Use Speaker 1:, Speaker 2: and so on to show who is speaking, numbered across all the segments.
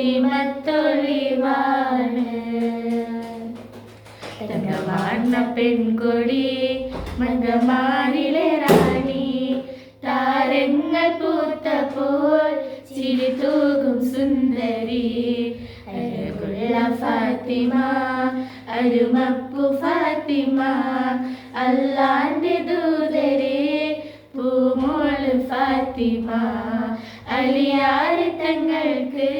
Speaker 1: ഫാത്തിമത്തൊളിവാണ്. തങ്കവാർന്ന പെൺകൊടി മംഗമാരിലെ റാണി, താരങ്ങൾ പൂത്തപ്പോൾ ചിരി തൂകും സുന്ദരി. അഴകുള്ള ഫാത്തിമ, അരുമപ്പു ഫാത്തിമ, അല്ലാന്റെ ദൂതരെ പൂമോള് ഫാത്തിമ. അലിയാർ തങ്ങൾക്ക്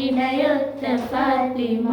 Speaker 1: ഇണയൊത്ത ഫാത്തിമ.